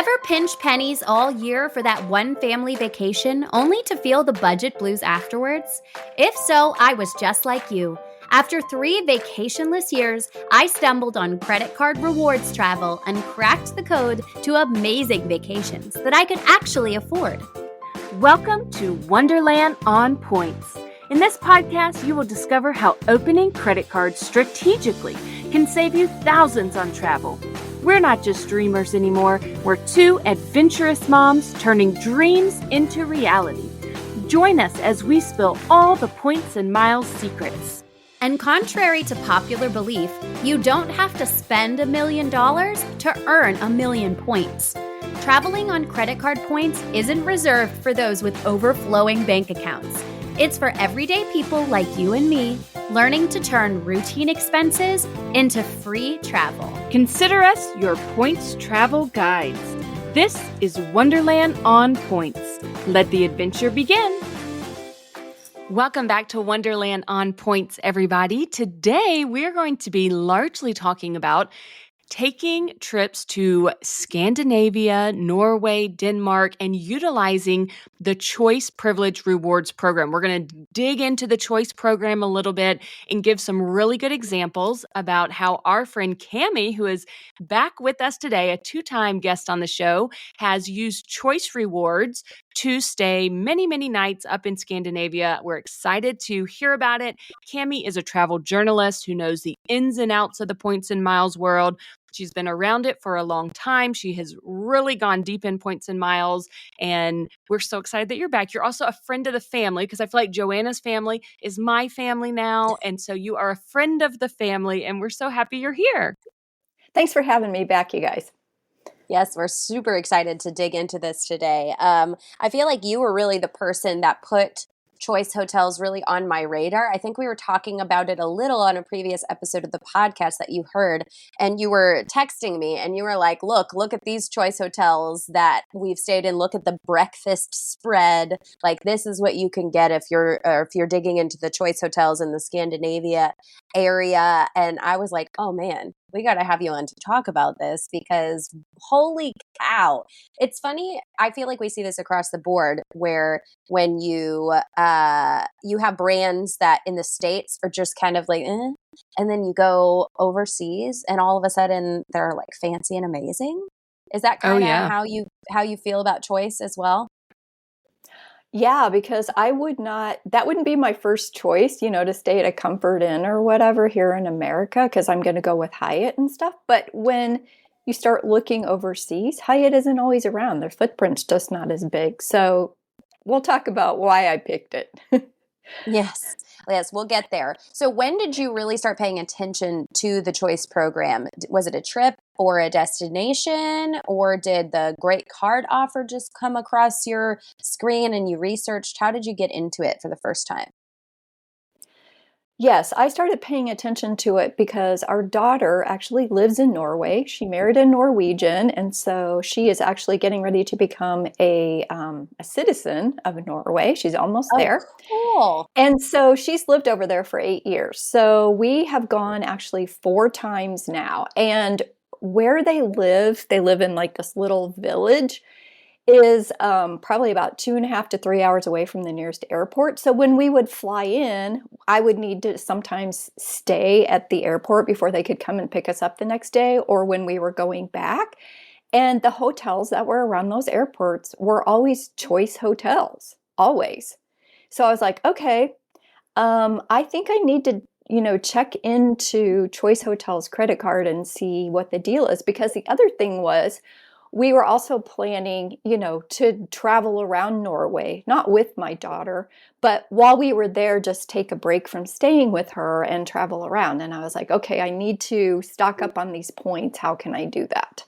Ever pinch pennies all year for that one family vacation only to feel the budget blues afterwards? If so, I was just like you. After 3 vacationless years, I stumbled on credit card rewards travel and cracked the code to amazing vacations that I could actually afford. Welcome to Wonderland on Points. In this podcast, you will discover how opening credit cards strategically can save you thousands on travel. We're not just dreamers anymore. We're 2 adventurous moms turning dreams into reality. Join us as we spill all the points and miles secrets. And contrary to popular belief, you don't have to spend $1 million to earn 1,000,000 points. Traveling on credit card points isn't reserved for those with overflowing bank accounts. It's for everyday people like you and me, learning to turn routine expenses into free travel. Consider us your points travel guides. This is Wonderland on Points. Let the adventure begin. Welcome back to Wonderland on Points, everybody. Today, we're going to be largely talking about taking trips to Scandinavia, Norway, Denmark, and utilizing the Choice Privilege Rewards program. We're going to dig into the Choice program a little bit and give some really good examples about how our friend Cami, who is back with us today, a 2-time guest on the show, has used Choice Rewards to stay many, many nights up in Scandinavia. We're excited to hear about it. Cami is a travel journalist who knows the ins and outs of the points and miles world. She's been around it for a long time. She has really gone deep in points and miles, and we're so excited that you're back. You're also a friend of the family, because I feel like Joanna's family is my family now, and so you are a friend of the family, and we're so happy you're here. Thanks for having me back, you guys. Yes, we're super excited to dig into this today. I feel like you were really the person that put Choice Hotels really on my radar. I think we were talking about it a little on a previous episode of the podcast that you heard, and you were texting me and you were like, look at these Choice Hotels that we've stayed in. Look at the breakfast spread. Like, this is what you can get if you're digging into the Choice Hotels in the Scandinavia area. And I was like, oh man, we got to have you on to talk about this, because holy cow. It's funny. I feel like we see this across the board, where when you have brands that in the States are just kind of like, and then you go overseas and all of a sudden they're like fancy and amazing. Is that kind of how you feel about Choice as well? Yeah, because that wouldn't be my first choice, to stay at a Comfort Inn or whatever here in America, because I'm going to go with Hyatt and stuff. But when you start looking overseas, Hyatt isn't always around. Their footprint's just not as big. So we'll talk about why I picked it. Yes, we'll get there. So when did you really start paying attention to the Choice program? Was it a trip or a destination, or did the great card offer just come across your screen and you researched? How did you get into it for the first time? Yes, I started paying attention to it because our daughter actually lives in Norway. She married a Norwegian, and so she is actually getting ready to become a citizen of Norway. She's almost there. Cool. And so she's lived over there for 8 years. So we have gone actually 4 times now. And where they live in like this little village, is probably about 2.5 to 3 hours away from the nearest airport. So when we would fly in, I would need to sometimes stay at the airport before they could come and pick us up the next day, or when we were going back. And the hotels that were around those airports were always Choice hotels, always. So I was like, okay, I think I need to check into Choice Hotels credit card and see what the deal is. Because the other thing was, we were also planning, to travel around Norway, not with my daughter, but while we were there, just take a break from staying with her and travel around. And I was like, okay, I need to stock up on these points. How can I do that?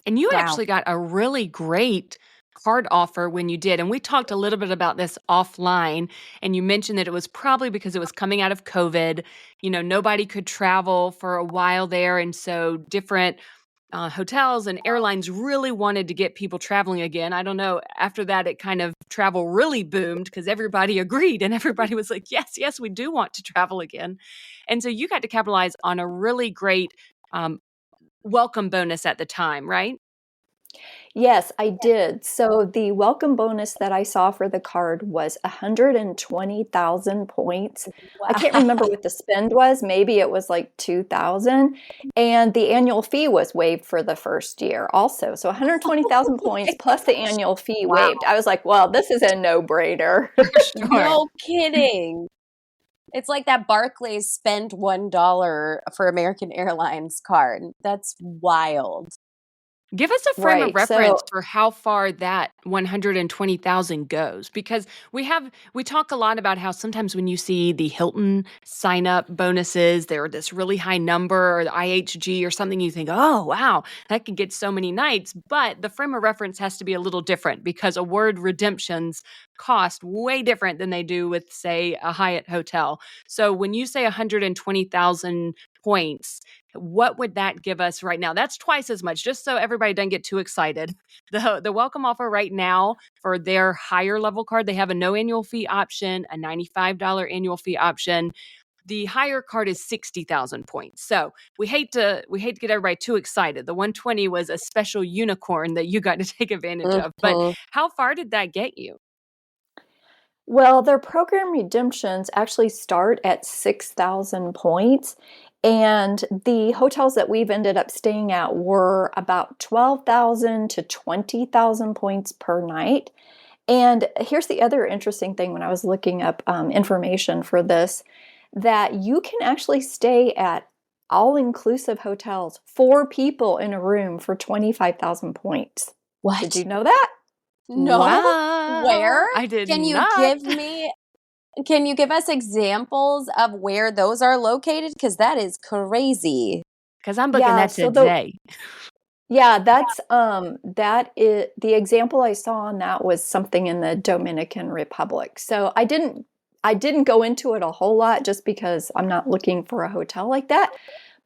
And you actually got a really great card offer when you did. And we talked a little bit about this offline, and you mentioned that it was probably because it was coming out of COVID. Nobody could travel for a while there. And so different hotels and airlines really wanted to get people traveling again. I don't know. After that, it kind of travel really boomed because everybody agreed and everybody was like, yes, we do want to travel again. And so you got to capitalize on a really great welcome bonus at the time, right? Yes, I did. So the welcome bonus that I saw for the card was 120,000 points. I can't Wow. remember what the spend was. Maybe it was like 2,000. And the annual fee was waived for the first year also. So 120,000 Oh my points plus the gosh. annual fee Wow. waived. I was like, well, this is a no-brainer. For sure. No kidding. It's like that Barclays spend $1 for American Airlines card. That's wild. Give us a frame of Right. reference So for how far that 120,000 goes, because we talk a lot about how sometimes when you see the Hilton sign up bonuses, they're this really high number, or the IHG or something, you think, oh wow, that could get so many nights. But the frame of reference has to be a little different because award redemptions cost way different than they do with, say, a Hyatt hotel. So when you say 120,000 points, what would that give us right now? That's twice as much, just so everybody doesn't get too excited. The welcome offer right now for their higher level card, they have a no annual fee option, a $95 annual fee option. The higher card is 60,000 points. So we hate to get everybody too excited. The 120 was a special unicorn that you got to take advantage of. But Mhm. how far did that get you? well, their program redemptions actually start at 6,000 points. And the hotels that we've ended up staying at were about 12,000 to 20,000 points per night. And here's the other interesting thing when I was looking up information for this, that you can actually stay at all-inclusive hotels, 4 people in a room for 25,000 points. Did What? you know that? No? Where? Wow. I did Can you not. give me can you give us examples of where those are located? Because that is crazy. Because I'm booking Yeah, that so the today. yeah, that is the example I saw on that was something in the Dominican Republic. So I didn't go into it a whole lot just because I'm not looking for a hotel like that.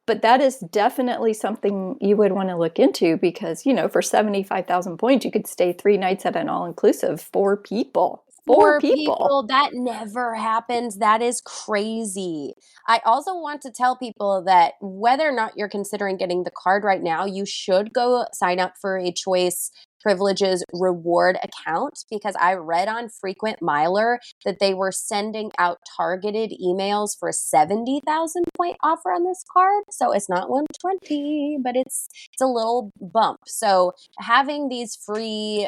But that is definitely something you would want to look into because, for 75,000 points, you could stay 3 nights at an all-inclusive, 4 people. Four For people. people, that never happens. That is crazy. I also want to tell people that whether or not you're considering getting the card right now, you should go sign up for a Choice Privileges reward account because I read on Frequent Miler that they were sending out targeted emails for a 70,000 point offer on this card. So it's not 120, but it's a little bump. So having these free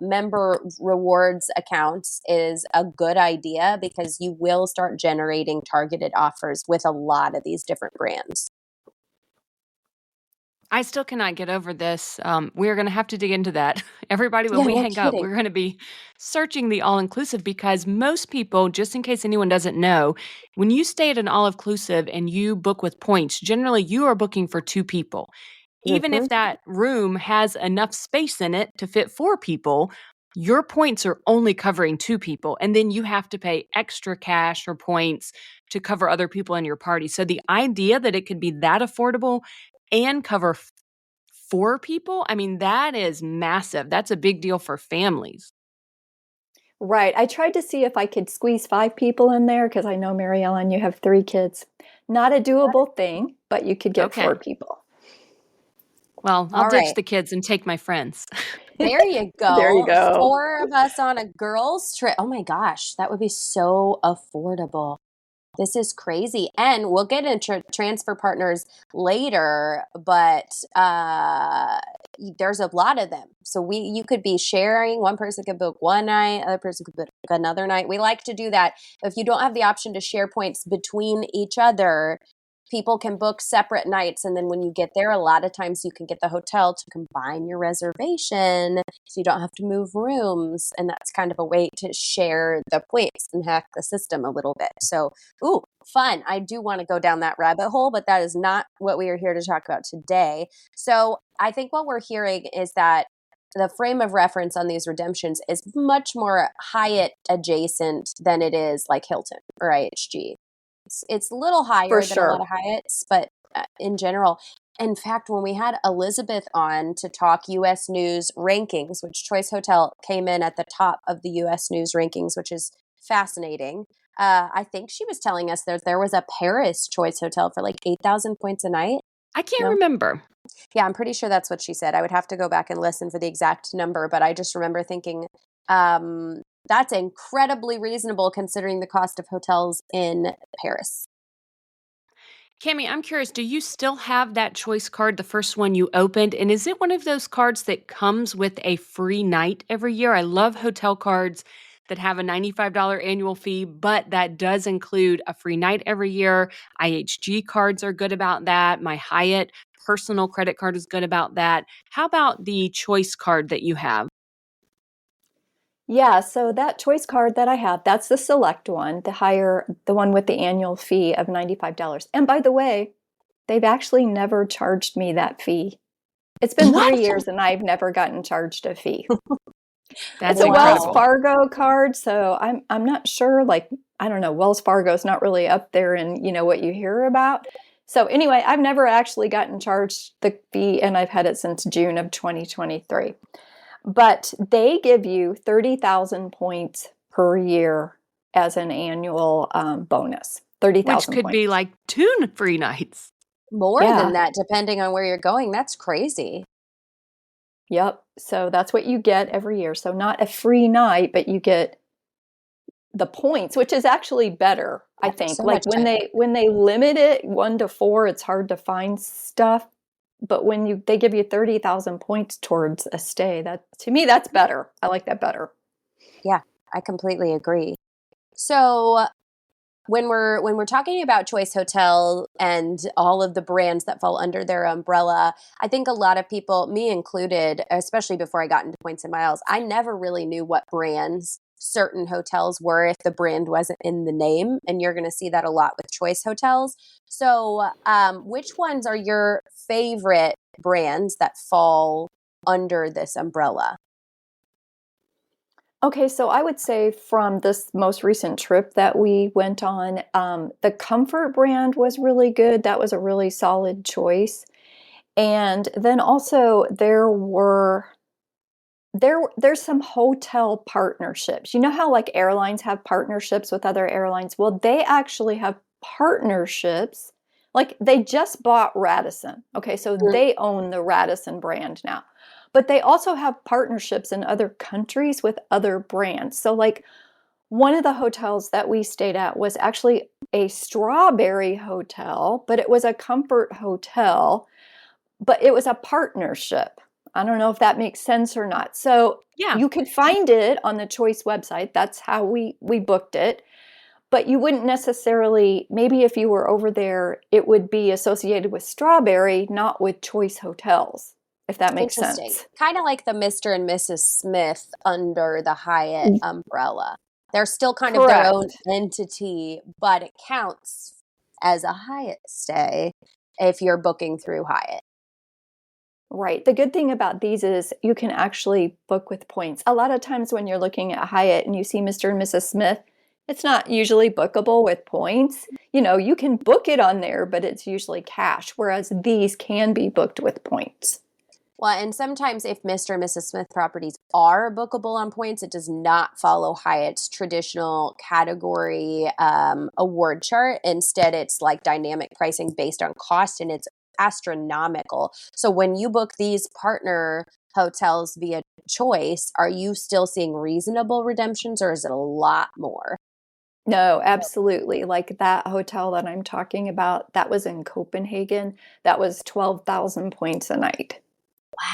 member rewards accounts is a good idea because you will start generating targeted offers with a lot of these different brands. I still cannot get over this. We're going to have to dig into that. Everybody, when Yeah, we no hang up, kidding. we're going to be searching the all inclusive because most people, just in case anyone doesn't know, when you stay at an all inclusive and you book with points, generally you are booking for 2 people. Even if Hmm. that room has enough space in it to fit 4 people, your points are only covering 2 people. And then you have to pay extra cash or points to cover other people in your party. So the idea that it could be that affordable and cover 4 people, I mean, that is massive. That's a big deal for families. Right. I tried to see if I could squeeze 5 people in there because I know, Mary Ellen, you have 3 kids. Not a doable thing, but you could get Okay. 4 people. Well, I'll All ditch right. the kids and take my friends. There you There you go. go. 4 of us on a girls' trip. Oh my gosh, that would be so affordable. This is crazy. And we'll get into transfer partners later, but there's a lot of them. So you could be sharing. One person could book one night, other person could book another night. We like to do that. If you don't have the option to share points between each other, people can book separate nights. And then when you get there, a lot of times you can get the hotel to combine your reservation so you don't have to move rooms. And that's kind of a way to share the points and hack the system a little bit. So, ooh, fun. I do want to go down that rabbit hole, but that is not what we are here to talk about today. So I think what we're hearing is that the frame of reference on these redemptions is much more Hyatt adjacent than it is like Hilton or IHG. It's a little For higher than a lot sure. of Hyatts, but in general. In fact, when we had Elizabeth on to talk US News rankings, which Choice Hotel came in at the top of the US News rankings, which is fascinating. I think she was telling us that there was a Paris Choice Hotel for like 8,000 points a night. I can't No? remember. Yeah, I'm pretty sure that's what she said. I would have to go back and listen for the exact number, but I just remember thinking that's incredibly reasonable considering the cost of hotels in Paris. Cami, I'm curious, do you still have that choice card, the first one you opened? And is it one of those cards that comes with a free night every year? I love hotel cards that have a $95 annual fee, but that does include a free night every year. IHG cards are good about that. My Hyatt personal credit card is good about that. How about the choice card that you have? Yeah, so that choice card that I have, that's the select one, the one with the annual fee of $95. And by the way, they've actually never charged me that fee. It's been What? 3 years and I've never gotten charged a fee. It's That's a Wells incredible. Fargo card, so I'm not sure, like, I don't know, Wells Fargo's not really up there in, what you hear about. So anyway, I've never actually gotten charged the fee and I've had it since June of 2023. But they give you 30,000 points per year as an annual bonus. Which 30,000 could be points. like 2 free nights. More than Yeah. that, depending on where you're going. That's crazy. Yep. So that's what you get every year. So not a free night, but you get the points, which is actually better, I think. So Like much better. when they limit it 1 to 4, it's hard to find stuff. But when they give you 30,000 points towards a stay, that to me that's better. I like that better. Yeah, I completely agree. So when we're talking about Choice Hotel and all of the brands that fall under their umbrella, I think a lot of people, me included, especially before I got into Points and Miles, I never really knew what brands certain hotels were if the brand wasn't in the name. And you're going to see that a lot with Choice Hotels. So, which ones are your favorite brands that fall under this umbrella? Okay, so I would say from this most recent trip that we went on, the Comfort brand was really good. That was a really solid choice. And then also there's some hotel partnerships. You know how like airlines have partnerships with other airlines? Well, they actually have partnerships. Like they just bought Radisson. Okay, so they own the Radisson brand now. But they also have partnerships in other countries with other brands. So like one of the hotels that we stayed at was actually a strawberry hotel, but it was a comfort hotel, but it was a partnership. I don't know if that makes sense or not. So Yeah. you could find it on the Choice website. That's how we booked it. But you wouldn't necessarily, maybe if you were over there, it would be associated with Strawberry, not with Choice Hotels, if that makes Interesting. sense. Kind of like the Mr. and Mrs. Smith under the Hyatt umbrella. They're still kind of their own Correct. entity, but it counts as a Hyatt stay if you're booking through Hyatt. Right. The good thing about these is you can actually book with points. A lot of times when you're looking at Hyatt and you see Mr. and Mrs. Smith, it's not usually bookable with points. You can book it on there, but it's usually cash, whereas these can be booked with points. Well, and sometimes if Mr. and Mrs. Smith properties are bookable on points, it does not follow Hyatt's traditional category award chart. Instead, it's like dynamic pricing based on cost, and it's astronomical. So when you book these partner hotels via Choice, are you still seeing reasonable redemptions or is it a lot more? No, absolutely. Like that hotel that I'm talking about, that was in Copenhagen. That was 12,000 points a night.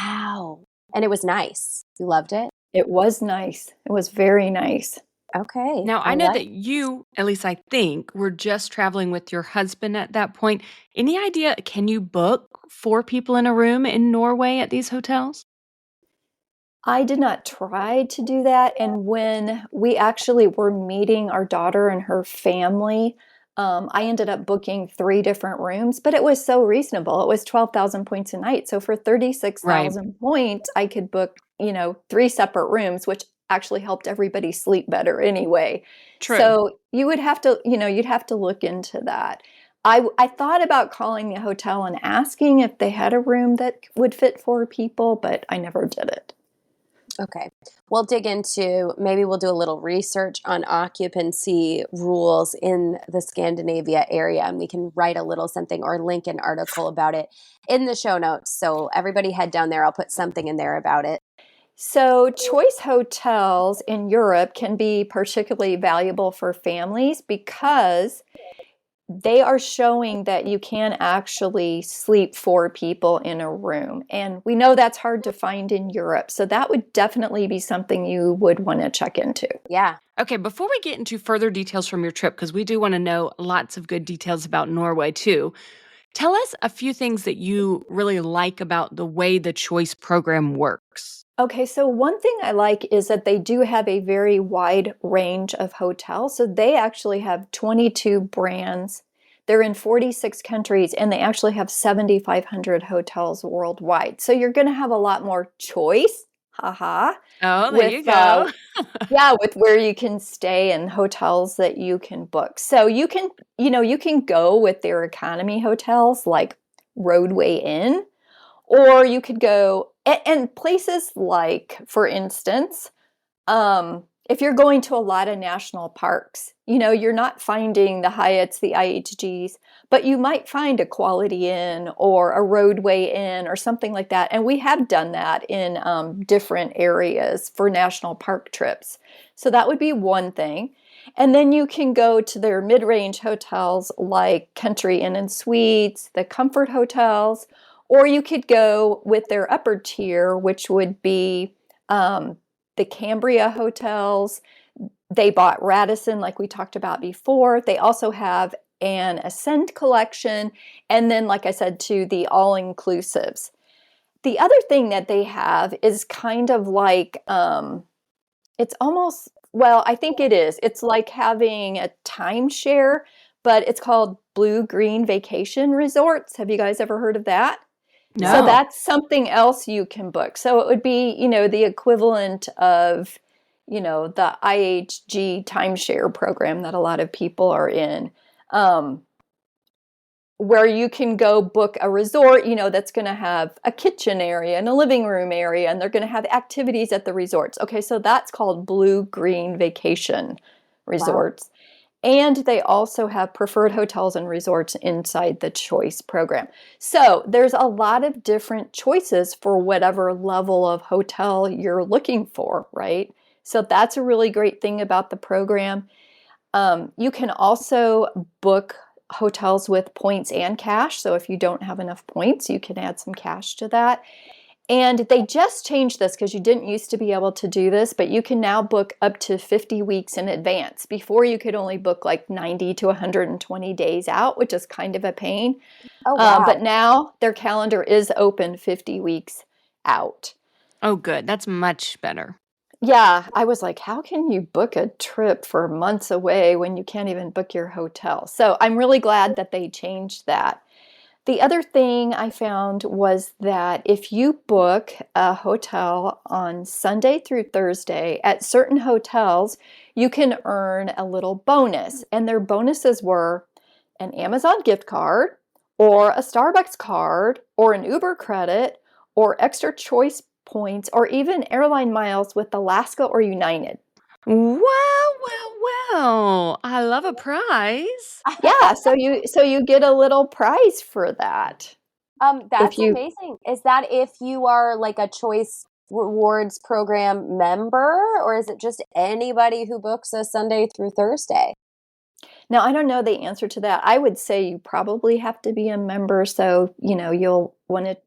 Wow. And it was nice. You loved it? It was nice. It was very nice. Okay. Now, I I know like that you, at least I think, were just traveling with your husband at that point. Any idea, can you book 4 people in a room in Norway at these hotels? I did not try to do that. And when we actually were meeting our daughter and her family, I ended up booking 3 different rooms, but it was so reasonable. It was 12,000 points a night. So for Right. 36,000 points, I could book, 3 separate rooms, which actually helped everybody sleep better anyway. True. So you would have to, you'd have to look into that. I thought about calling the hotel and asking if they had a room that would fit 4 people, but I never did it. Okay. We'll dig into, maybe we'll do a little research on occupancy rules in the Scandinavia area, and we can write a little something or link an article about it in the show notes. So everybody head down there. I'll put something in there about it. So, choice hotels in Europe can be particularly valuable for families because they are showing that you can actually sleep 4 people in a room. And we know that's hard to find in Europe. So, that would definitely be something you would want to check into. Yeah. Okay, before we get into further details from your trip, because we do want to know lots of good details about Norway too, tell us a few things that you really like about the way the choice program works. Okay, so one thing I like is that they do have a very wide range of hotels. So they actually have 22 brands. They're in 46 countries and they actually have 7,500 hotels worldwide. So you're going to have a lot more choice, haha, Oh, there you with go. yeah, with where you can stay and hotels that you can book. So you can go with their economy hotels like Roadway Inn, or you could go and places like, for instance, if you're going to a lot of national parks, you're not finding the Hyatts, the IHGs, but you might find a Quality Inn or a Roadway Inn or something like that. And we have done that in different areas for national park trips. So that would be one thing. And then you can go to their mid-range hotels like Country Inn and Suites, the Comfort Hotels, or you could go with their upper tier, which would be the Cambria hotels. They bought Radisson, like we talked about before. They also have an Ascend collection. And then, like I said, to the all-inclusives. The other thing that they have is kind of like, it's almost, well, I think it is. It's like having a timeshare, but it's called Blue Green Vacation Resorts. Have you guys ever heard of that? So No. that's something else you can book. So it would be, the equivalent of, the IHG timeshare program that a lot of people are in, where you can go book a resort, that's going to have a kitchen area and a living room area, and they're going to have activities at the resorts. Okay, so that's called Blue Green Vacation Wow. Resorts. And they also have preferred hotels and resorts inside the choice program. So there's a lot of different choices for whatever level of hotel you're looking for, right? So that's a really great thing about the program. You can also book hotels with points and cash. So if you don't have enough points, you can add some cash to that. And they just changed this because you didn't used to be able to do this, but you can now book up to 50 weeks in advance. Before, you could only book like 90 to 120 days out, which is kind of a pain. Oh, wow. But now their calendar is open 50 weeks out. Oh, good. That's much better. Yeah, I was like, how can you book a trip for months away when you can't even book your hotel? So I'm really glad that they changed that. The other thing I found was that if you book a hotel on Sunday through Thursday at certain hotels, you can earn a little bonus. And their bonuses were an Amazon gift card, or a Starbucks card, or an Uber credit, or extra choice points, or even airline miles with Alaska or United. Wow. I love a prize. Yeah, so you get a little prize for that. If That's you amazing. Is that if you are like a Choice Rewards program member, or is it just anybody who books a Sunday through Thursday? Now, I don't know the answer to that. I would say you probably have to be a member, so, you'll want to.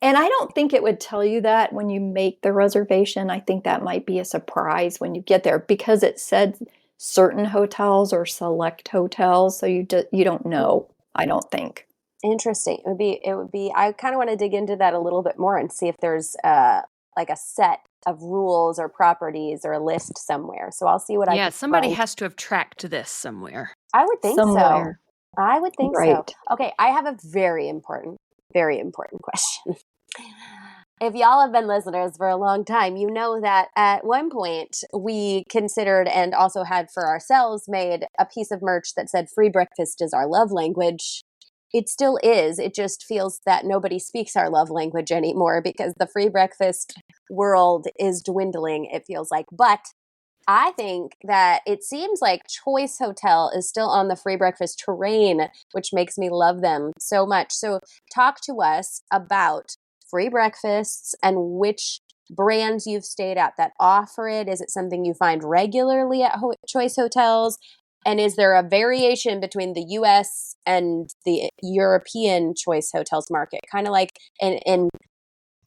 And I don't think it would tell you that when you make the reservation. I think that might be a surprise when you get there because it said certain hotels or select hotels, so you don't know, I don't think. Interesting. It would be, I kind of want to dig into that a little bit more and see if there's like a set of rules or properties or a list somewhere. So I'll see what I Yeah, can somebody find. has to have tracked this somewhere. I would think so. Somewhere. I would think so. Right. Okay, I have a very important question. If y'all have been listeners for a long time, you know that at one point we considered and also had for ourselves made a piece of merch that said free breakfast is our love language. It still is. It just feels that nobody speaks our love language anymore because the free breakfast world is dwindling, it feels like. But I think that it seems like Choice Hotel is still on the free breakfast terrain, which makes me love them so much. So talk to us about free breakfasts and which brands you've stayed at that offer it. Is it something you find regularly at Choice Hotels? And is there a variation between the US and the European Choice Hotels market? Kind of like in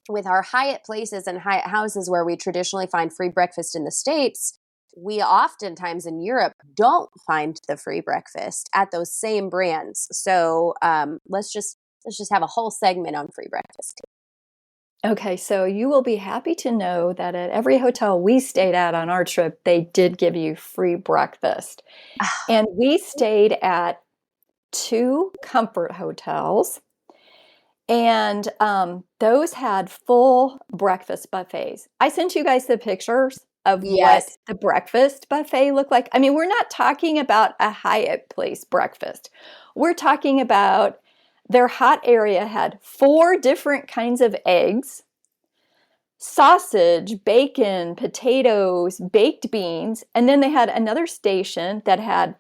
with our Hyatt places and Hyatt houses where we traditionally find free breakfast in the States, we oftentimes in Europe don't find the free breakfast at those same brands. So let's just have a whole segment on free breakfast. Okay, so you will be happy to know that at every hotel we stayed at on our trip, they did give you free breakfast. And we stayed at 2 comfort hotels, and those had full breakfast buffets. I sent you guys the pictures of what Yes. the breakfast buffet looked like. I mean, we're not talking about a Hyatt place breakfast. We're talking about their hot area had 4 different kinds of eggs, sausage, bacon, potatoes, baked beans, and then they had another station that had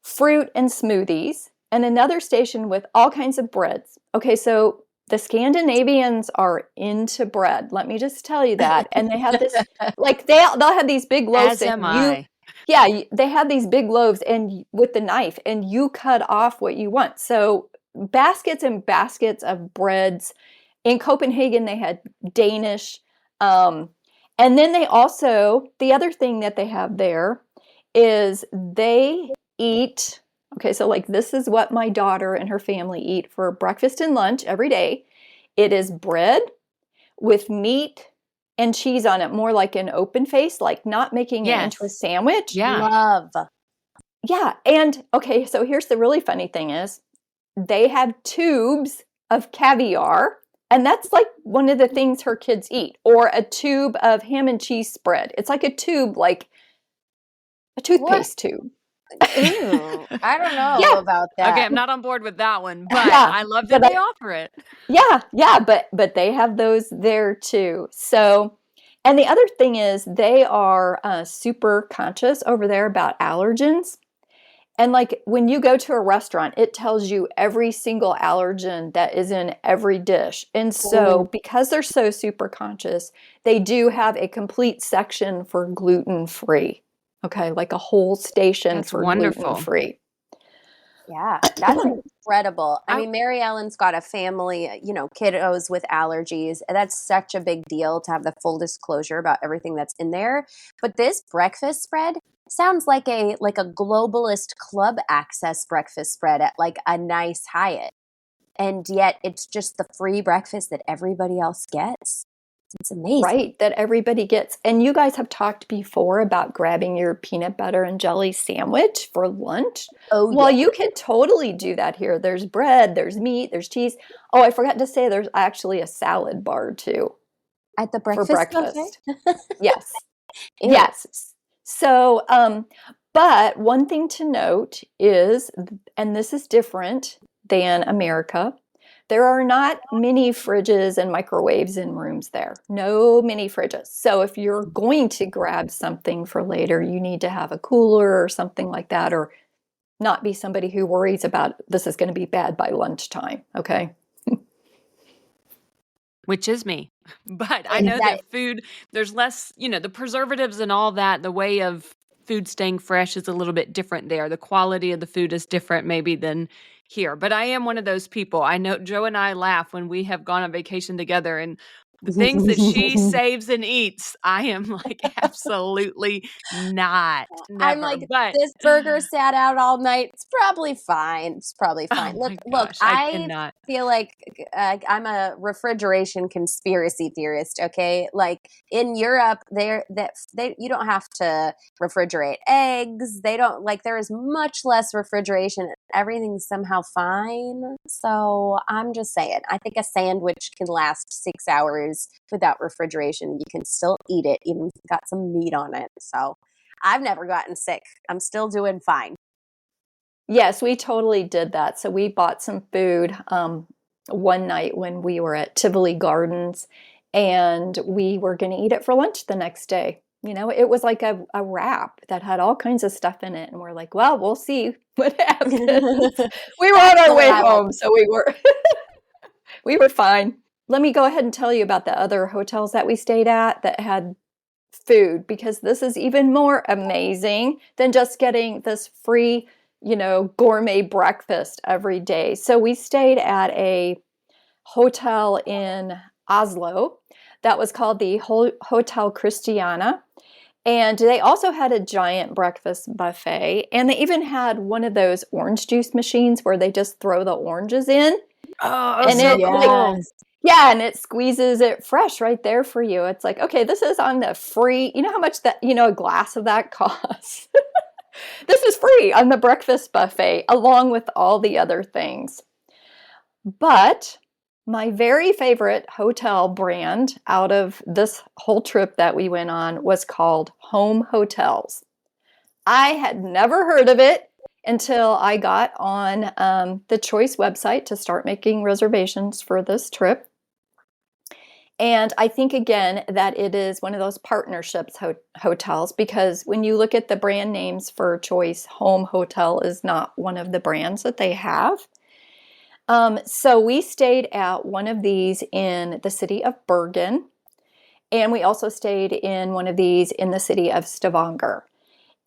fruit and smoothies, and another station with all kinds of breads. Okay, so the Scandinavians are into bread. Let me just tell you that. And they have this, like they'll have these big loaves As am and you, I. yeah, they have these big loaves and with the knife, and you cut off what you want. So baskets and baskets of breads. In Copenhagen, they had Danish. And then they also, the other thing that they have there is they eat, okay, so like this is what my daughter and her family eat for breakfast and lunch every day. It is bread with meat and cheese on it, more like an open face, like not making it into a Yes. sandwich. Yeah. Love. Yeah, and okay, so here's the really funny thing is they have tubes of caviar, and that's like one of the things her kids eat, or a tube of ham and cheese spread. It's like a tube, like a What? toothpaste tube. Ooh, I don't know Yeah, about Okay, that. I'm not on board with that one, but yeah, I love that but they offer it. yeah, but they have those there too. So, and the other thing is they are super conscious over there about allergens. And like when you go to a restaurant, it tells you every single allergen that is in every dish. And Ooh, so, because they're so super conscious, they do have a complete section for gluten free. Okay, like a whole station That's for gluten wonderful. free. yeah, that's incredible. I I mean, Mary Ellen's got a family, kiddos with allergies. And that's such a big deal to have the full disclosure about everything that's in there. But this breakfast spread sounds like a globalist club access breakfast spread at like a nice Hyatt. And yet it's just the free breakfast that everybody else gets. It's amazing. Right, that everybody gets. And you guys have talked before about grabbing your peanut butter and jelly sandwich for lunch. Oh Well, yeah. you can totally do that here. There's bread, there's meat, there's cheese. Oh, I forgot to say there's actually a salad bar too At the for breakfast buffet? breakfast. Yes. Ew. Yes. So, but one thing to note is, and this is different than America, there are not many fridges and microwaves in rooms there. No mini fridges. So if you're going to grab something for later, you need to have a cooler or something like that, or not be somebody who worries about this is going to be bad by lunchtime. Okay. which is me. But I know Exactly. that food, there's less, the preservatives and all that, the way of food staying fresh is a little bit different there. The quality of the food is different maybe than here. But I am one of those people. I know Joe and I laugh when we have gone on vacation together, and the things that she saves and eats, I am like, absolutely not, I'm never. like, But this burger sat out all night. It's probably fine. It's probably oh fine. Look, my look, gosh, I I cannot. feel like I'm a refrigeration conspiracy theorist, okay? Like in Europe, you don't have to refrigerate eggs. They don't like there is much less refrigeration. Everything's somehow fine. So I'm just saying, I think a sandwich can last 6 hours without refrigeration. You can still eat it, even if it's got some meat on it. So I've never gotten sick. I'm still doing fine. Yes, we totally did that. So we bought some food one night when we were at Tivoli Gardens, and we were going to eat it for lunch the next day. It was like a wrap that had all kinds of stuff in it. And we're like, well, we'll see what happens. We were on our way home, so we were fine. Let me go ahead and tell you about the other hotels that we stayed at that had food, because this is even more amazing than just getting this free, gourmet breakfast every day. So we stayed at a hotel in Oslo that was called the Hotel Christiana. And they also had a giant breakfast buffet. And they even had one of those orange juice machines where they just throw the oranges in. Oh, and so it, cool. yeah, and it squeezes it fresh right there for you. It's like, okay, this is on the free, you know how much that, a glass of that costs? This is free on the breakfast buffet, along with all the other things. But my very favorite hotel brand out of this whole trip that we went on was called Home Hotels. I had never heard of it until I got on the Choice website to start making reservations for this trip. And I think, again, that it is one of those partnerships hotels, because when you look at the brand names for Choice, Home Hotel is not one of the brands that they have. So we stayed at one of these in the city of Bergen, and we also stayed in one of these in the city of Stavanger.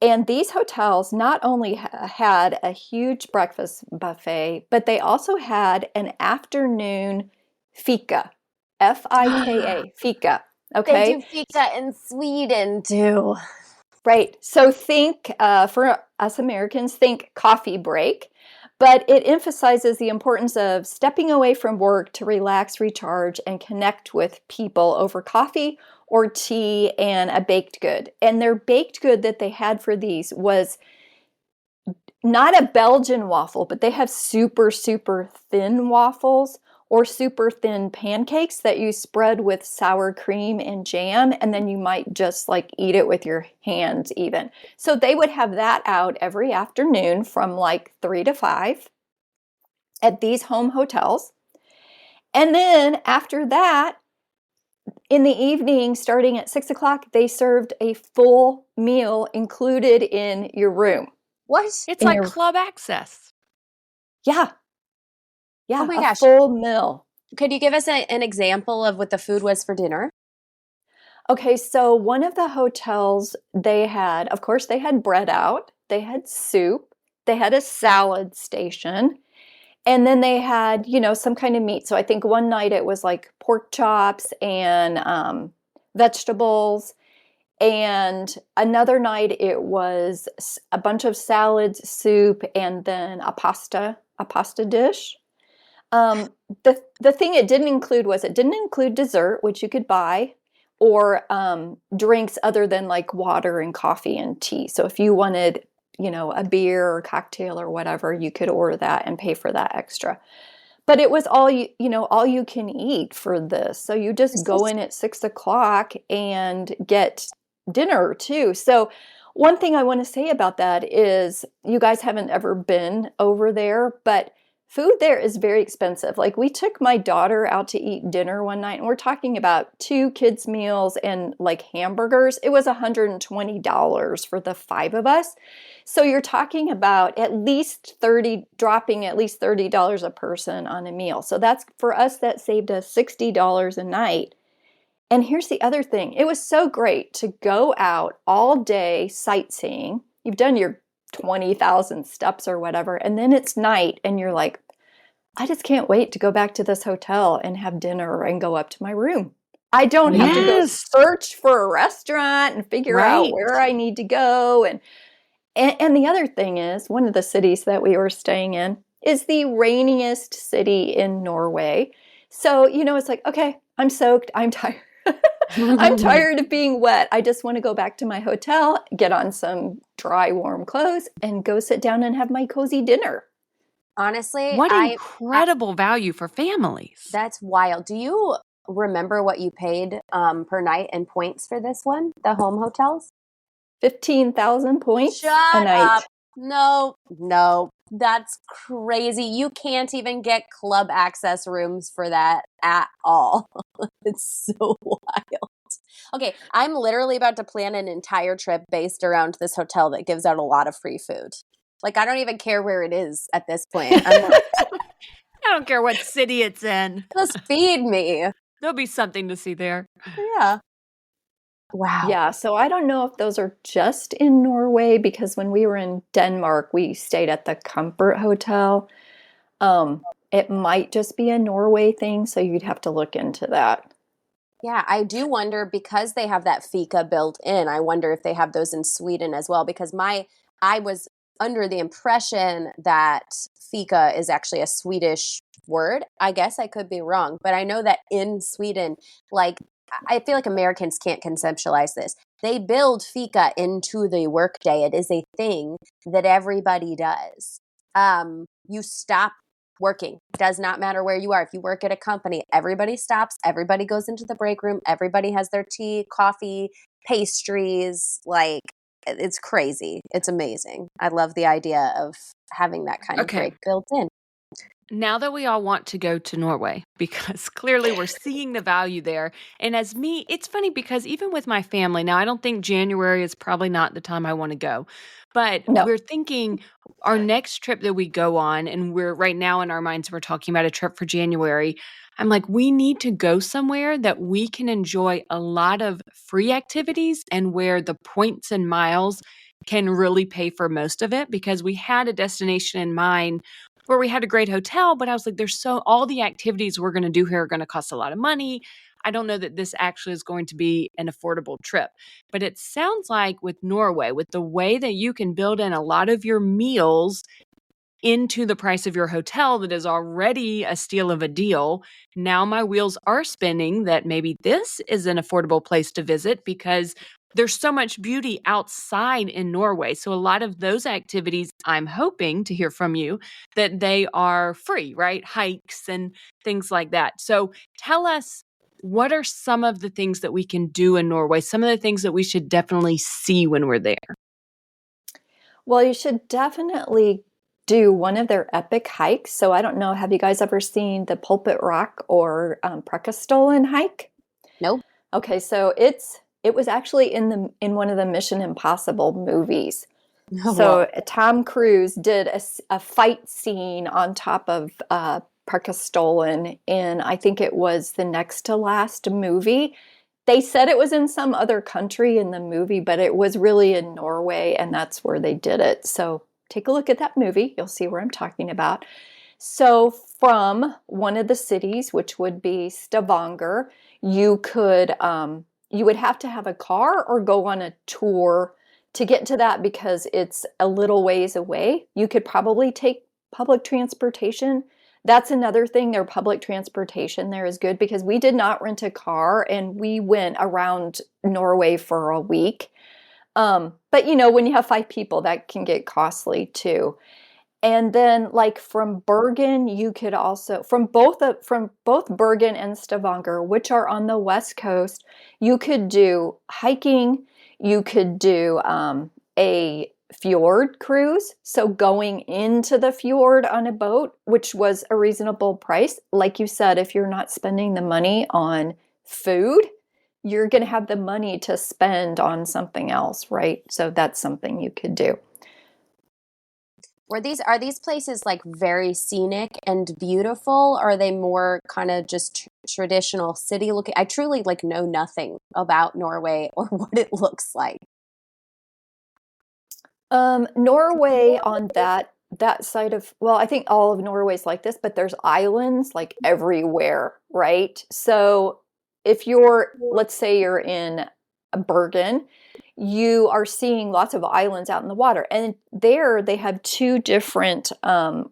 And these hotels not only had a huge breakfast buffet, but they also had an afternoon fika, F-I-K-A, fika. Okay. They do fika in Sweden too. Right. So think, for us Americans, think coffee break. But it emphasizes the importance of stepping away from work to relax, recharge, and connect with people over coffee or tea and a baked good. And their baked good that they had for these was not a Belgian waffle, but they have super, super thin waffles or super thin pancakes that you spread with sour cream and jam, and then you might just like eat it with your hands even. So they would have that out every afternoon from like 3 to 5 at these home hotels. And then after that, in the evening, starting at 6 o'clock, they served a full meal included in your room. What? It's like club access. Yeah. Yeah, Oh my a gosh. full meal. Could you give us an example of what the food was for dinner? Okay, so one of the hotels, they had, of course, they had bread out, they had soup, they had a salad station, and then they had, some kind of meat. So I think one night it was like pork chops and vegetables. And another night it was a bunch of salads, soup, and then a pasta dish. The thing it didn't include was it didn't include dessert, which you could buy, or drinks other than like water and coffee and tea. So if you wanted, a beer or cocktail or whatever, you could order that and pay for that extra. But it was all all you can eat for this. So you just go in at 6 o'clock and get dinner too. So one thing I want to say about that is, you guys haven't ever been over there, but food there is very expensive. Like, we took my daughter out to eat dinner one night, and we're talking about 2 kids' meals and like hamburgers. It was $120 for the 5 of us. So you're talking about dropping at least $30 a person on a meal. So that's, for us, that saved us $60 a night. And here's the other thing. It was so great to go out all day sightseeing. You've done your 20,000 steps or whatever, and then it's night and you're like, I just can't wait to go back to this hotel and have dinner and go up to my room. I don't have to go search for a restaurant and figure out where I need to go. And the other thing is, one of the cities that we were staying in is the rainiest city in Norway. So, it's like, okay, I'm soaked, I'm tired. I'm tired of being wet. I just want to go back to my hotel, get on some dry, warm clothes, and go sit down and have my cozy dinner. Honestly, what incredible value for families. That's wild. Do you remember what you paid per night in points for this one, the home hotels? 15,000 points Shut a night. up. No. That's crazy. You can't even get club access rooms for that at all. It's so wild. Okay, I'm literally about to plan an entire trip based around this hotel that gives out a lot of free food. Like, I don't even care where it is at this point. I'm like, I don't care what city it's in. just feed me. There'll be something to see there. Yeah. Wow. Yeah, so I don't know if those are just in Norway because when we were in Denmark, we stayed at the Comfort Hotel. It might just be a Norway thing, so you'd have to look into that. Yeah, I do wonder because they have that fika built in. I wonder if they have those in Sweden as well because I was under the impression that fika is actually a Swedish word. I guess I could be wrong, but I know that in Sweden, like I feel like Americans can't conceptualize this. They build fika into the workday. It is a thing that everybody does. You stop working. Does not matter where you are. If you work at a company, everybody stops, everybody goes into the break room, everybody has their tea, coffee, pastries. Like, it's crazy. It's amazing. I love the idea of having that kind of Okay. break built in. Now that we all want to go to Norway, because clearly we're seeing the value there. And as me, it's funny because even with my family, now I don't think January is probably not the time I want to go, but No. we're thinking our next trip that we go on, and we're right now in our minds, we're talking about a trip for January. I'm like, we need to go somewhere that we can enjoy a lot of free activities and where the points and miles can really pay for most of it because we had a destination in mind where we had a great hotel, but I was like, all the activities we're going to do here are going to cost a lot of money. I don't know that this actually is going to be an affordable trip. But it sounds like with Norway, with the way that you can build in a lot of your meals into the price of your hotel that is already a steal of a deal. Now my wheels are spinning that maybe this is an affordable place to visit because there's so much beauty outside in Norway. So a lot of those activities, I'm hoping to hear from you that they are free, right? Hikes and things like that. So tell us, what are some of the things that we can do in Norway? Some of the things that we should definitely see when we're there? Well, you should definitely do one of their epic hikes. So I don't know, have you guys ever seen the Pulpit Rock or Prekestolen hike? Nope. Okay, so it was actually in one of the Mission Impossible movies. So Tom Cruise did a fight scene on top of Prekestolen in, I think it was the next to last movie. They said it was in some other country in the movie, but it was really in Norway, and that's where they did it. So take a look at that movie. You'll see where I'm talking about. So from one of the cities, which would be Stavanger, you would have to have a car or go on a tour to get to that because it's a little ways away. You could probably take public transportation. That's another thing. Their public transportation there is good because we did not rent a car and we went around Norway for a week. But when you have 5 people, that can get costly too. And then like from Bergen, you could also from both Bergen and Stavanger, which are on the west coast, you could do hiking, you could do a fjord cruise, so going into the fjord on a boat, which was a reasonable price. Like you said, if you're not spending the money on food, you're going to have the money to spend on something else, right? So that's something you could do. Are these places like very scenic and beautiful? Or are they more kind of just traditional city looking? I truly like know nothing about Norway or what it looks like. Norway on that side of, well, I think all of Norway's like this, but there's islands like everywhere, right? So if let's say you're in Bergen, you are seeing lots of islands out in the water. And there they have 2 different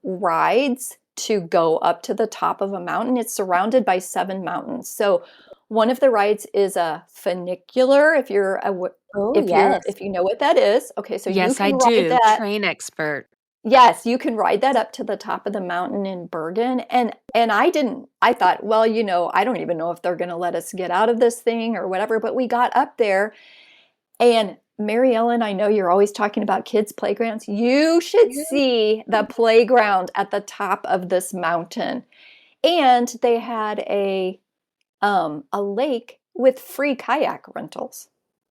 rides to go up to the top of a mountain. It's surrounded by 7 mountains. So one of the rides is a funicular, if you know what that is. Okay, so you Yes, I can ride do. that. Train expert. Yes, you can ride that up to the top of the mountain in Bergen. And I thought, well, I don't even know if they're going to let us get out of this thing or whatever, but we got up there and Mary Ellen, I know you're always talking about kids' playgrounds. You should see the playground at the top of this mountain. And they had a lake with free kayak rentals.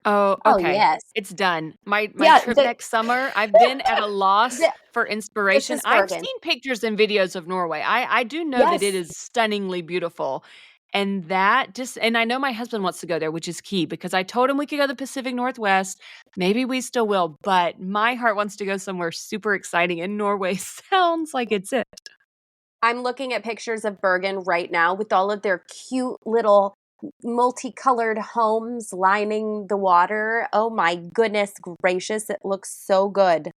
Oh, Oh, okay. yes. It's done. My Yeah, trip next summer, I've been at a loss for This inspiration. is I've Bergen. seen pictures and videos of Norway. I do know that it yes. is stunningly beautiful. And and I know my husband wants to go there, which is key because I told him we could go to the Pacific Northwest. Maybe we still will, but my heart wants to go somewhere super exciting, and Norway sounds like it's it. I'm looking at pictures of Bergen right now with all of their cute little multicolored homes lining the water. Oh my goodness gracious, it looks so good.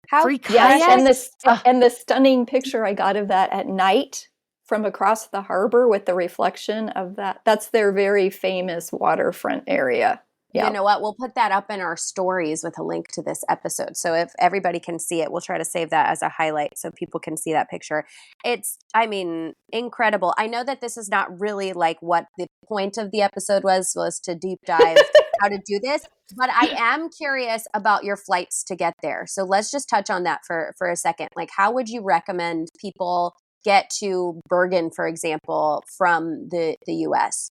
How Free Yes, kayak? and the stunning picture I got of that at night from across the harbor with the reflection of that. That's their very famous waterfront area. You Yeah. know what? We'll put that up in our stories with a link to this episode. So if everybody can see it, we'll try to save that as a highlight so people can see that picture. It's, I mean, incredible. I know that this is not really like what the point of the episode was to deep dive how to do this, but I am curious about your flights to get there. So let's just touch on that for a second. Like, how would you recommend people get to Bergen, for example, from the US?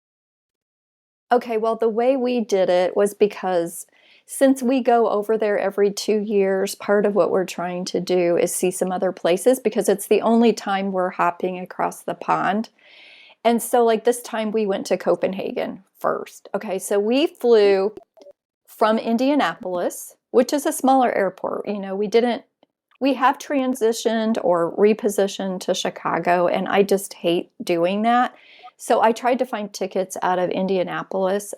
Okay, well, the way we did it was because since we go over there every 2 years, part of what we're trying to do is see some other places because it's the only time we're hopping across the pond. And so, like this time, we went to Copenhagen first. Okay, so we flew from Indianapolis, which is a smaller airport. We have transitioned or repositioned to Chicago, and I just hate doing that. So I tried to find tickets out of Indianapolis,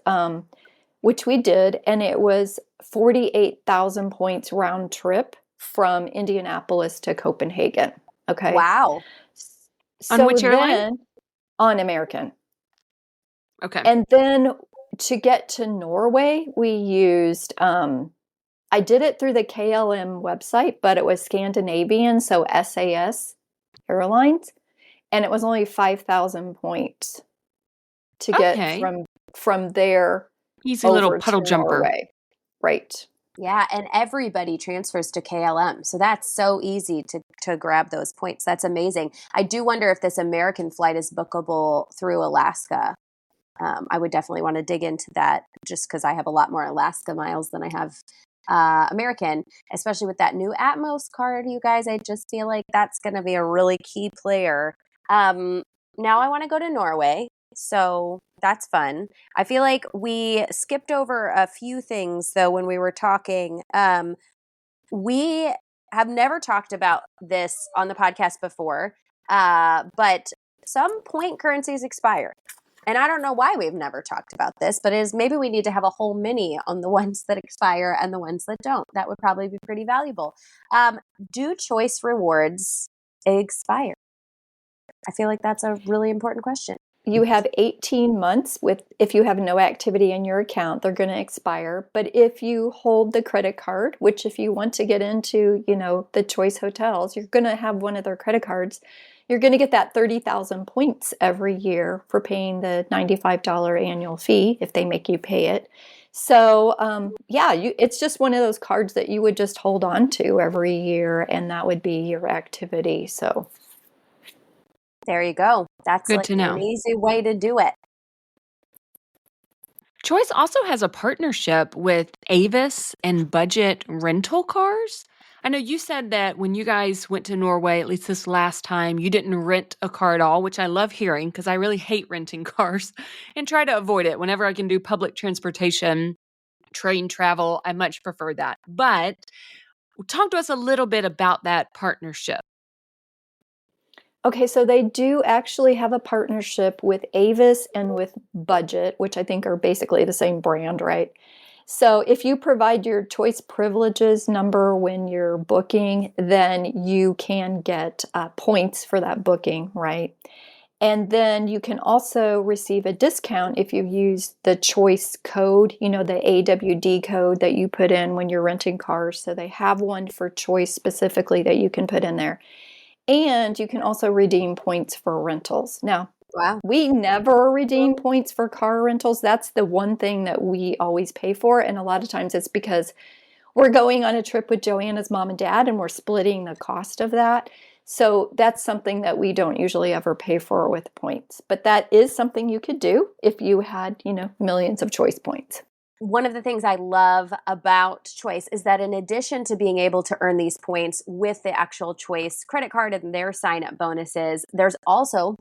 which we did, and it was 48,000 points round trip from Indianapolis to Copenhagen. Okay. Wow. On So which airline? then on American. Okay. And then to get to Norway, we used, I did it through the KLM website, but it was Scandinavian, so SAS Airlines, and it was only 5,000 points to get Okay. from there Easy little over puddle to jumper. Norway. Right. Yeah, and everybody transfers to KLM. So that's so easy to grab those points. That's amazing. I do wonder if this American flight is bookable through Alaska. I would definitely want to dig into that just because I have a lot more Alaska miles than I have American, especially with that new Atmos card, you guys. I just feel like that's going to be a really key player. Now I want to go to Norway. So that's fun. I feel like we skipped over a few things though when we were talking. We have never talked about this on the podcast before, but some point currencies expire. And I don't know why we've never talked about this, but maybe we need to have a whole mini on the ones that expire and the ones that don't. That would probably be pretty valuable. Do choice rewards expire? I feel like that's a really important question. You have 18 months if you have no activity in your account, they're going to expire. But if you hold the credit card, which if you want to get into, the choice hotels, you're going to have one of their credit cards, you're going to get that 30,000 points every year for paying the $95 annual fee if they make you pay it. So, it's just one of those cards that you would just hold on to every year, and that would be your activity. So there you go. That's Good like to know. an easy way to do it. Choice also has a partnership with Avis and budget rental cars. I know you said that when you guys went to Norway, at least this last time, you didn't rent a car at all, which I love hearing because I really hate renting cars and try to avoid it. Whenever I can do public transportation, train travel, I much prefer that. But talk to us a little bit about that partnership. Okay, so they do actually have a partnership with Avis and with Budget, which I think are basically the same brand, right? So if you provide your choice privileges number when you're booking, then you can get points for that booking, right? And then you can also receive a discount if you use the choice code, the AWD code that you put in when you're renting cars. So they have one for choice specifically that you can put in there. And you can also redeem points for rentals. Now, Wow. We never redeem points for car rentals. That's the one thing that we always pay for. And a lot of times it's because we're going on a trip with Joanna's mom and dad and we're splitting the cost of that. So that's something that we don't usually ever pay for with points. But that is something you could do if you had, millions of choice points. One of the things I love about Choice is that in addition to being able to earn these points with the actual Choice credit card and their sign-up bonuses, there's also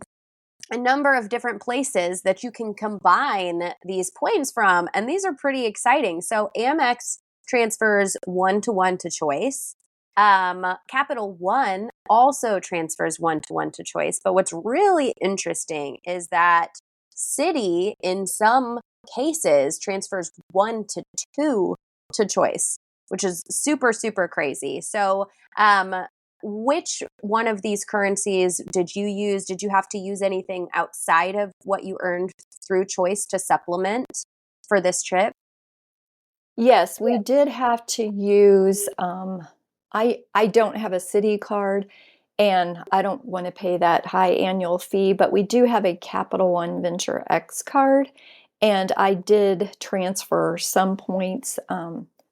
a number of different places that you can combine these points from, and these are pretty exciting. So Amex transfers 1-to-1 to Choice. Capital One also transfers 1-to-1 to Choice. But what's really interesting is that Citi, in some cases, transfers 1-to-2 to Choice, which is super, super crazy. So, which one of these currencies did you use? Did you have to use anything outside of what you earned through Choice to supplement for this trip? Yes, we did have to use, I don't have a Citi card and I don't want to pay that high annual fee, but we do have a Capital One Venture X card. And I did transfer some points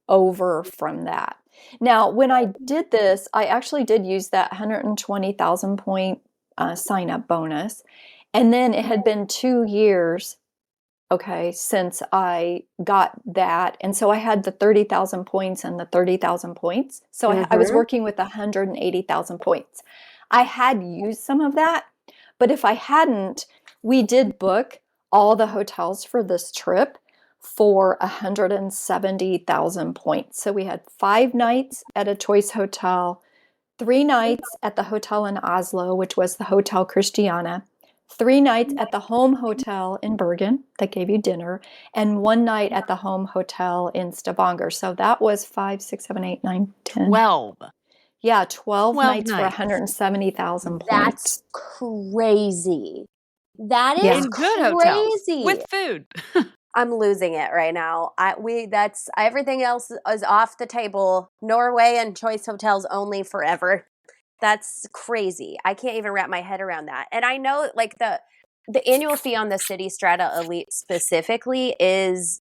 over from that. Now, when I did this, I actually did use that 120,000 point sign up bonus. And then it had been 2 years, okay, since I got that. And so I had the 30,000 points and the 30,000 points. So I was working with 180,000 points. I had used some of that, but if I hadn't, we did book all the hotels for this trip for 170,000 points. So we had 5 nights at a Choice hotel, 3 nights at the hotel in Oslo, which was the Hotel Christiana, 3 nights at the home hotel in Bergen that gave you dinner, and 1 night at the home hotel in Stavanger. So that was 5, 6, 7, 8, 9, 10. 12. Yeah, 12 nights for nights. 170,000 points. That's crazy. That is In good hotels crazy. with food. I'm losing it right now. That's everything else is off the table. Norway and Choice hotels only forever. That's crazy. I can't even wrap my head around that. And I know like the annual fee on the City Strata Elite specifically is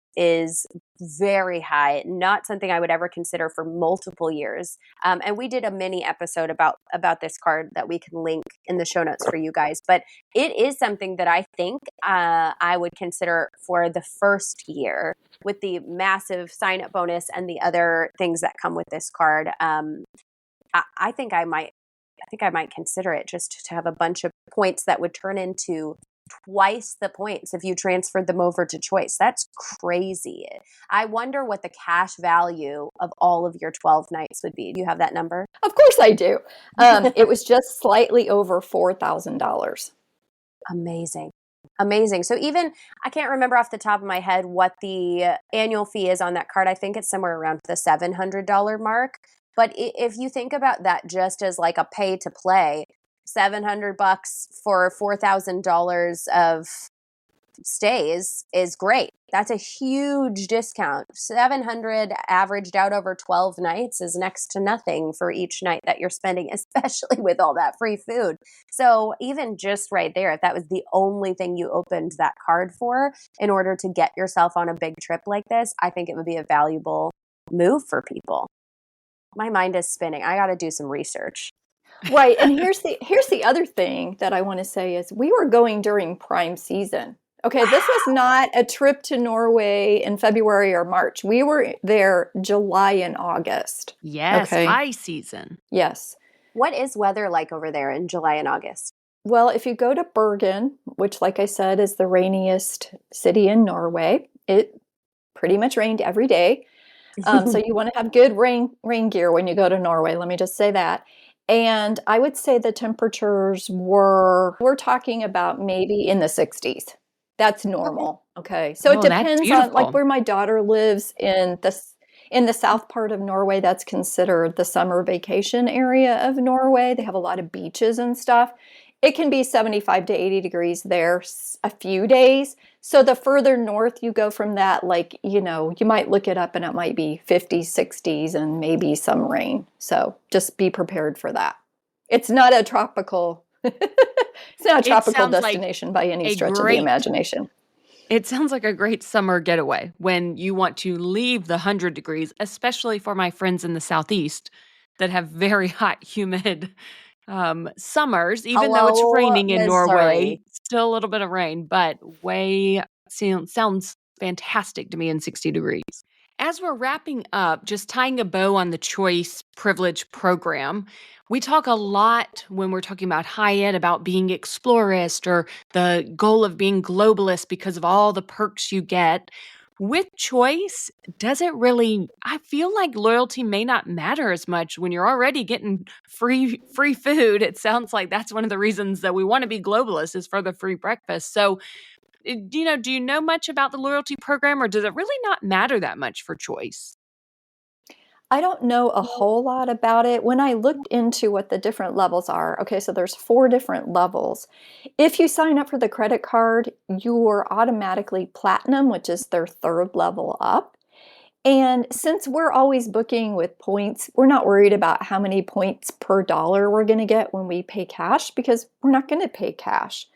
very high. Not something I would ever consider for multiple years. And we did a mini episode about this card that we can link in the show notes for you guys. But it is something that I think I would consider for the first year with the massive sign-up bonus and the other things that come with this card. I think I might consider it just to have a bunch of points that would turn into twice the points if you transferred them over to Choice. That's crazy. I wonder what the cash value of all of your 12 nights would be. Do you have that number? Of course I do. It was just slightly over $4,000. Amazing. So even, I can't remember off the top of my head what the annual fee is on that card. I think it's somewhere around the $700 mark. But if you think about that just as like a pay to play, $700 for $4,000 of stays is great. That's a huge discount. 700 averaged out over 12 nights is next to nothing for each night that you're spending, especially with all that free food. So even just right there, if that was the only thing you opened that card for in order to get yourself on a big trip like this, I think it would be a valuable move for people. My mind is spinning. I got to do some research. Right. And here's the other thing that I want to say is we were going during prime season. Okay, this was not a trip to Norway in February or March. We were there July and August. Yes, okay? high season. Yes. What is weather like over there in July and August? Well, if you go to Bergen, which like I said is the rainiest city in Norway, it pretty much rained every day. So you want to have good rain gear when you go to Norway. Let me just say that. And I would say the temperatures we're talking about maybe in the 60s. That's normal. Okay. So it depends on like where my daughter lives in the south part of Norway. That's considered the summer vacation area of Norway. They have a lot of beaches and stuff. It can be 75 to 80 degrees there a few days. So the further north you go from that, like, you might look it up and it might be 50s, 60s, and maybe some rain. So just be prepared for that. It's not a tropical It's not a It tropical sounds like destination by any a stretch of the great imagination. It sounds like a great summer getaway when you want to leave the 100 degrees, especially for my friends in the Southeast that have very hot, humid summers, even though it's Hello, raining in Norway, Missouri. still a little bit of rain, but sounds fantastic to me in 60 degrees. As we're wrapping up, just tying a bow on the choice privilege program, we talk a lot when we're talking about Hyatt about being explorist or the goal of being globalist because of all the perks you get. With choice, does it really? I feel like loyalty may not matter as much when you're already getting free food. It sounds like that's one of the reasons that we want to be globalist is for the free breakfast. So, do you know much about the loyalty program, or does it really not matter that much for choice? I don't know a whole lot about it. When I looked into what the different levels are, okay, so there's 4 different levels. If you sign up for the credit card, you're automatically platinum, which is their 3rd level up. And since we're always booking with points, we're not worried about how many points per dollar we're going to get when we pay cash because we're not going to pay cash.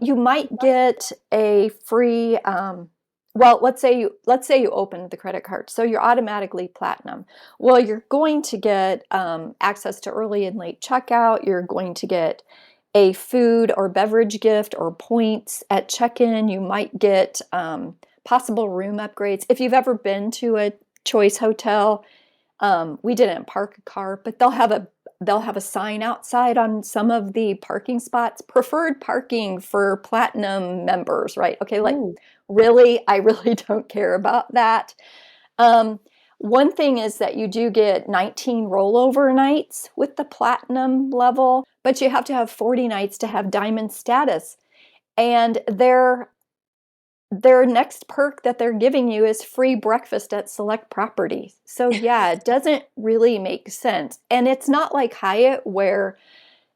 You might get a free, well, let's say you opened the credit card, so you're automatically platinum. Well, you're going to get access to early and late checkout. You're going to get a food or beverage gift or points at check-in. You might get possible room upgrades. If you've ever been to a Choice hotel, we didn't park a car, but they'll have a sign outside on some of the parking spots, preferred parking for platinum members, right? Okay, like Ooh. really, I really don't care about that. Um, One thing is that you do get 19 rollover nights with the platinum level, but you have to have 40 nights to have diamond status. And their next perk that they're giving you is free breakfast at select properties. So yeah, it doesn't really make sense. And it's not like Hyatt where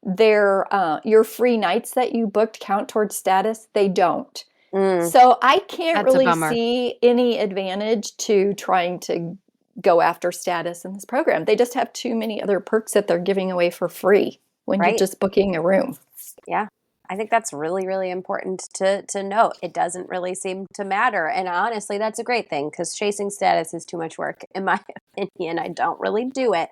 your free nights that you booked count towards status. They don't. Mm. So I can't That's a really bummer. see any advantage to trying to go after status in this program. They just have too many other perks that they're giving away for free when you're Right. just booking a room. Yeah. I think that's really, really important to note. It doesn't really seem to matter. And honestly, that's a great thing because chasing status is too much work, in my opinion. I don't really do it.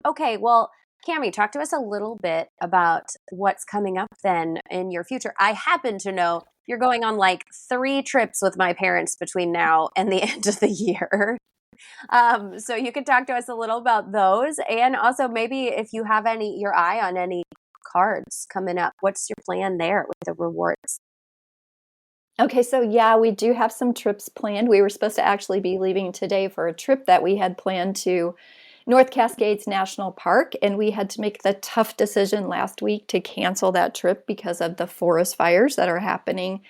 Okay, well, Cami, talk to us a little bit about what's coming up then in your future. I happen to know you're going on like 3 trips with my parents between now and the end of the year. So you could talk to us a little about those, and also maybe if you have your eye on any cards coming up. What's your plan there with the rewards? Okay, so yeah, we do have some trips planned. We were supposed to actually be leaving today for a trip that we had planned to North Cascades National Park, and we had to make the tough decision last week to cancel that trip because of the forest fires that are happening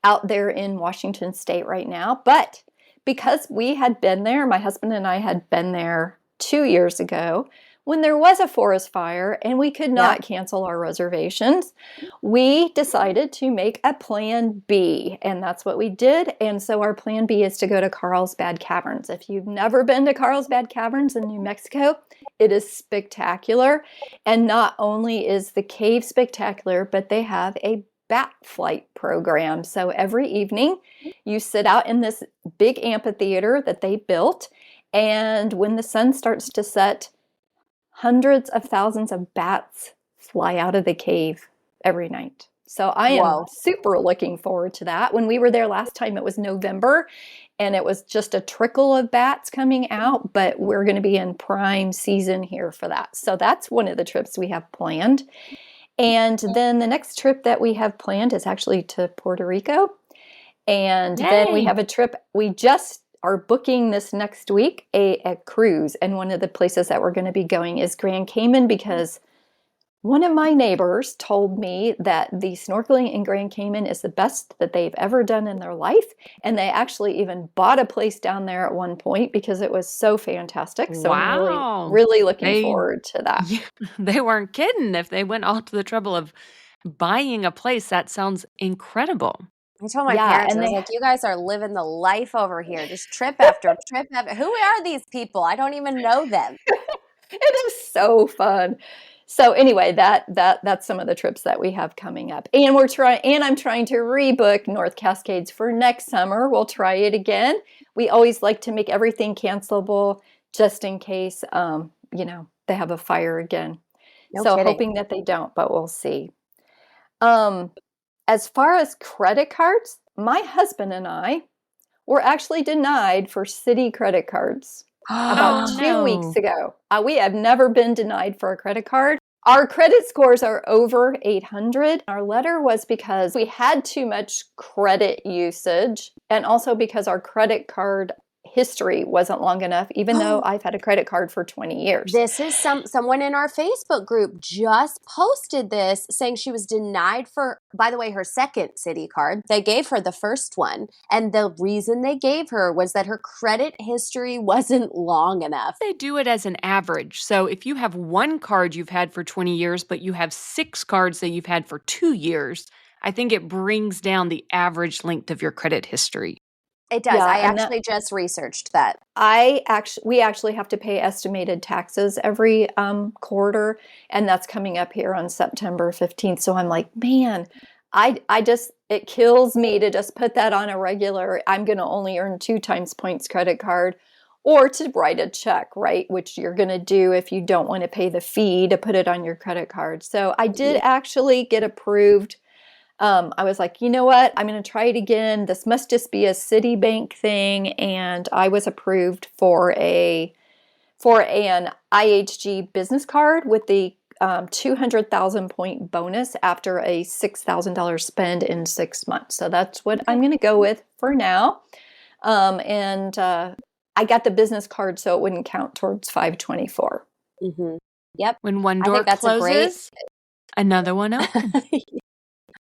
out there in Washington State right now. But because we had been there, my husband and I had been there 2 years ago when there was a forest fire and we could Yeah. not cancel our reservations, we decided to make a plan B, and that's what we did. And so our plan B is to go to Carlsbad Caverns. If you've never been to Carlsbad Caverns in New Mexico, it is spectacular. And not only is the cave spectacular, but they have a bat flight program. So every evening you sit out in this big amphitheater that they built, and when the sun starts to set, hundreds of thousands of bats fly out of the cave every night. So I am Whoa. super looking forward to that. When we were there last time, it was November and it was just a trickle of bats coming out, but we're going to be in prime season here for that. So that's one of the trips we have planned. And then the next trip that we have planned is actually to Puerto Rico. And then we Yay! have a trip. We just are booking this next week a cruise. And one of the places that we're going to be going is Grand Cayman because one of my neighbors told me that the snorkeling in Grand Cayman is the best that they've ever done in their life. And they actually even bought a place down there at one point because it was so fantastic. So I'm really, Wow. really looking They forward to that. Yeah, they weren't kidding if they went all to the trouble of buying a place. That sounds incredible. I told my Yeah, parents, I and was they like, you guys are living the life over here, just trip after trip after. Who are these people? I don't even know them. it is so fun. So anyway, that's some of the trips that we have coming up. And I'm trying to rebook North Cascades for next summer. We'll try it again. We always like to make everything cancelable just in case they have a fire again. No So kidding. hoping that they don't, but we'll see. As far as credit cards, my husband and I were actually denied for city credit cards about 2 weeks ago. We have never been denied for a credit card. Our credit scores are over 800. Our letter was because we had too much credit usage and also because our credit card history wasn't long enough, even though I've had a credit card for 20 years. This is someone in our Facebook group just posted this saying she was denied for, by the way, her second city card. They gave her the first one. And the reason they gave her was that her credit history wasn't long enough. They do it as an average. So if you have one card you've had for 20 years, but you have 6 cards that you've had for 2 years, I think it brings down the average length of your credit history. It does. Yeah, I and actually just researched that. We actually have to pay estimated taxes every quarter, and that's coming up here on September 15th. So I'm like, man, it kills me to just put that on a regular, I'm going to only earn 2 times points credit card, or to write a check, right? Which you're going to do if you don't want to pay the fee to put it on your credit card. So I did actually get approved. I was like, you know what? I'm going to try it again. This must just be a Citibank thing. And I was approved for an IHG business card with the 200,000 point bonus after a $6,000 spend in 6 months. So that's what I'm going to go with for now. I got the business card so it wouldn't count towards 524. Mm-hmm. Yep. When one door closes, another one opens.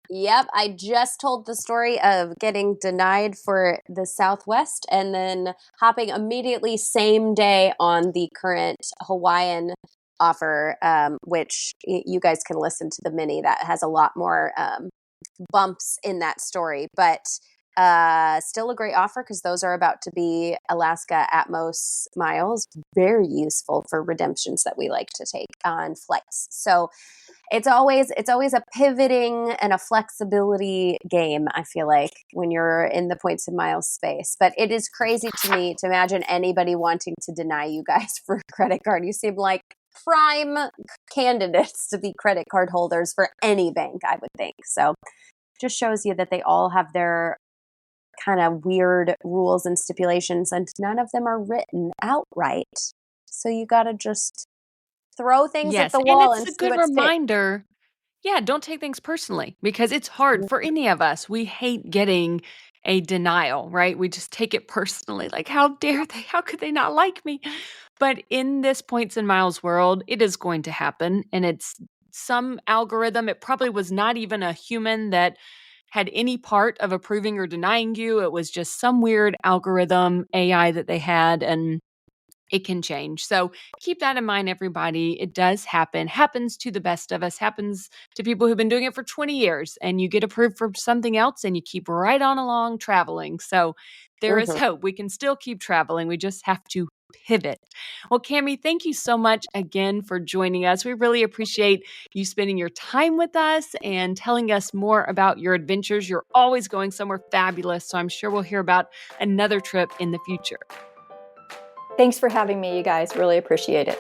Yep, I just told the story of getting denied for the Southwest and then hopping immediately same day on the current Hawaiian offer, which you guys can listen to the mini. That has a lot more bumps in that story, but still a great offer because those are about to be Alaska Atmos miles. Very useful for redemptions that we like to take on flights. So it's always a pivoting and a flexibility game, I feel like, when you're in the points and miles space. But it is crazy to me to imagine anybody wanting to deny you guys for a credit card. You seem like prime candidates to be credit card holders for any bank, I would think. So just shows you that they all have their kind of weird rules and stipulations, and none of them are written outright. So you got to just throw things at the wall and it's a good reminder. Yeah, don't take things personally because it's hard for any of us. We hate getting a denial, right? We just take it personally. Like, how dare they? How could they not like me? But in this points and miles world, it is going to happen. And it's some algorithm. It probably was not even a human that had any part of approving or denying you. It was just some weird algorithm AI that they had, and it can change. So keep that in mind, everybody. It does happen, happens to the best of us, happens to people who've been doing it for 20 years, and you get approved for something else and you keep right on along traveling. So there is hope. We can still keep traveling. We just have to pivot. Well, Cami, thank you so much again for joining us. We really appreciate you spending your time with us and telling us more about your adventures. You're always going somewhere fabulous, so I'm sure we'll hear about another trip in the future. Thanks for having me, you guys. Really appreciate it.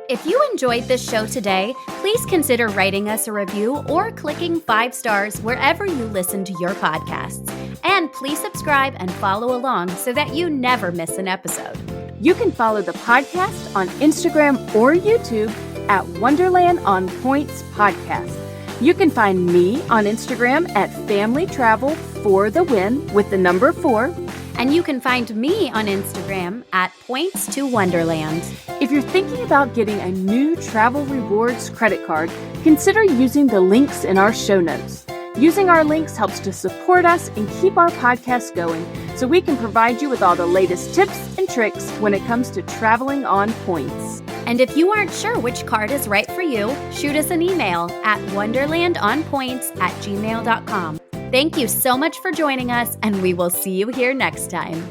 If you enjoyed this show today, please consider writing us a review or clicking 5 stars wherever you listen to your podcasts. And please subscribe and follow along so that you never miss an episode. You can follow the podcast on Instagram or YouTube at Wonderland on Points Podcast. You can find me on Instagram at Family Travel for the Win with the number 4. And you can find me on Instagram at Points to Wonderland. If you're thinking about getting a new travel rewards credit card, consider using the links in our show notes. Using our links helps to support us and keep our podcast going so we can provide you with all the latest tips and tricks when it comes to traveling on points. And if you aren't sure which card is right for you, shoot us an email at wonderlandonpoints@gmail.com. Thank you so much for joining us, and we will see you here next time.